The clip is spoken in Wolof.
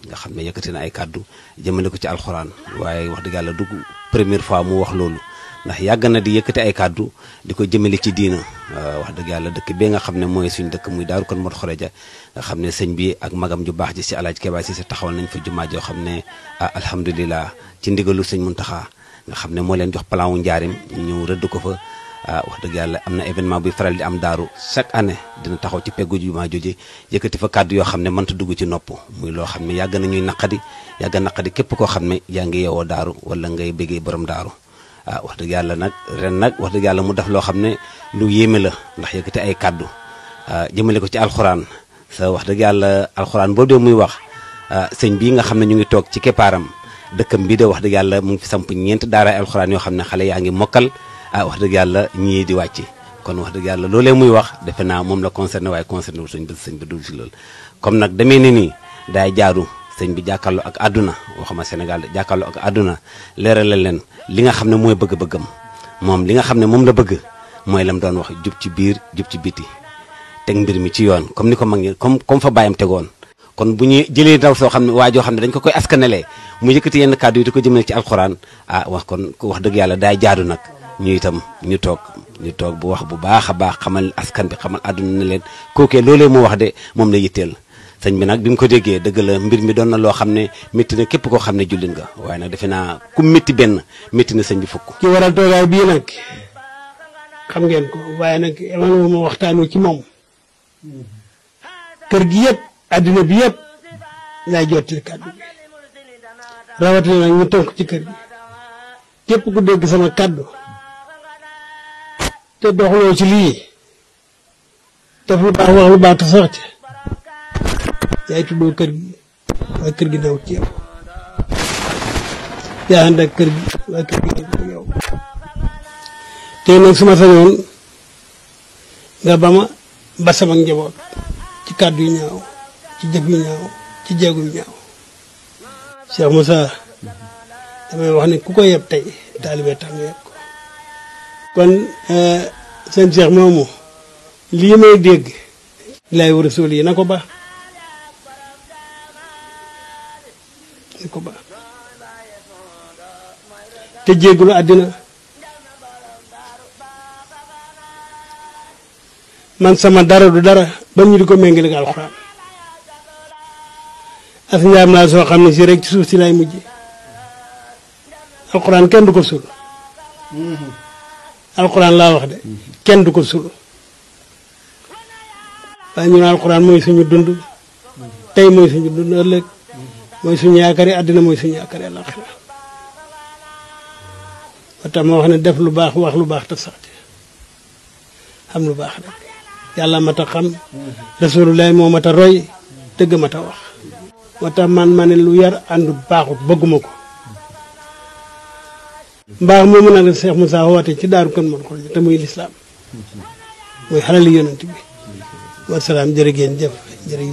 nga xam ne yëkkati na ay kàddu jëmale ko ci alxuraan waaye wax dëgg yàlla dugg première fois mu wax loolu ndax yàgg na di yëkkati ay kàddu di ko jëmale ci diina wax dëgg yàlla dëkk bi nga xam ne mooy suñu dëkk muy Daaru Kon Modou Khourédia nga xam ne sëñ bi ak magam ju baax ji si Alaaji Keba si taxawal nañ fa jumaa joo xam ne alhamdulilah ci ndigalu sëñ Muntaxa nga xam ne moo leen jox plan wu njaarim ñu rëdd ko fa wax dëgg yàlla am na événement buy faral di am daaru chaque année dina taxaw ci peggu jumaa jooju yëkkati fa kàddu yoo xam ne mënta dugg ci nopp muy loo xam ne yàgg na ñuy naqadi yàgg naqadi képp koo xam ne yaa ngi yeewoo daaru wala ngay bëggee borom daaru wax dëgg yàlla nag ren nag wax dëgg yàlla mu def loo xam ne lu yéeme la ndax yëkkati ay kàddu jëmale ko ci alxuraan sa wax dëgg yàlla alxuraan boobu de muy wax sëñ bii nga xam ne ñu ngi toog ci keppaaram dëkkam bii de wax dëgg yàlla mu ngi fi samp ñeent daaraay alxuraan yoo xam ne xale yaa ngi mokkal wax dëgg yàlla ñii di wàcc kon wax dëgg yàlla loolee muy wax defe naa moom la concerné waaye concerné wu sëñ bi dul si loolu comme nag demee ni nii daay jaaru sëñ bi jàkkaarloo ak àdduna waxuma Sénégal de jàkkaarloo ak àdduna leeralal leen li nga xam ne mooy bëgg-bëggam moom li nga xam ne moom la bëgg mooy lam doon wax jub ci biir jub ci biti teg mbir mi ci yoon comme ni ko mag ñi comme fa bàyyam tegoon kon bu ñu jëlee ndaw soo xam ne waa joo xam ne dañ ko koy askanelee mu yëkkati yenn kàddu yi di ko jëmale ci alxuraan wax kon wax dëgg yàlla daay jaadu nag ñu itam ñu toog bu wax bu baax a baax xamal askan bi xamal àdduna ne leen kookee loolee mu wax de moom la yitteel sëñ bi nag bi mu ko déggee dëgg la mbir mi doon na loo xam ne métti na képp koo xam ne jullit nga waaye nag defe naa ku métti benn métti na sëñ bi fukk. ci waral toogaay bii nag xam ngeen ko waaye nag man ma waxtaanoo ci moom kër gi yëpp àddina bi yëpp lay jottali kàddu bi rawatina nag ñu tënk ci kër gi képp ku dégg sama kàddu te doxloo ci lii def lu baax wax lu baax te sax ci yaay tuddoo kër gi waaye kër gi daw ci yow yaa ànd ak kër gi waaye kër gi daw ci yow te nag su ma sañoon nga ba sama njaboot ci kàddu yu ñaaw ci jëf yu ñaaw ci jéego yu ñaaw Cheikh Moussa damay wax ne ku ko yeb tey taalibe tax nga yeb ko kon seen Cheikh moomu lii may dégg lay war a suul yi na ko ba te jéggulu àddina man sama dara du dara ba ñu di ko méngale ak alxuraan as njaam laa soo xam ne si rek ci suuf si lay mujj alxuraan kenn du ko sul alxuraan laa wax de kenn du ko sul waaye ñu ne alxuraan mooy suñu dund tey mooy suñu dund ëllëg mooy suñu yaakaari àddina mooy suñu yaakaari àllaaxira ba tax ma wax ne def lu baax wax lu baax te sax ci xam lu baax rek yàlla mat a xam rasulullah moo mat a roy dëgg mat a wax moo tax man ma ne lu yar àndu baaxut bëgguma ko mbaax moomu nag la Cheikh Moussa woote ci Daaru Kon Modou Khourédia te muy lislaam muy xalali yonent bi wasalaam jërë ngeen jëf jërë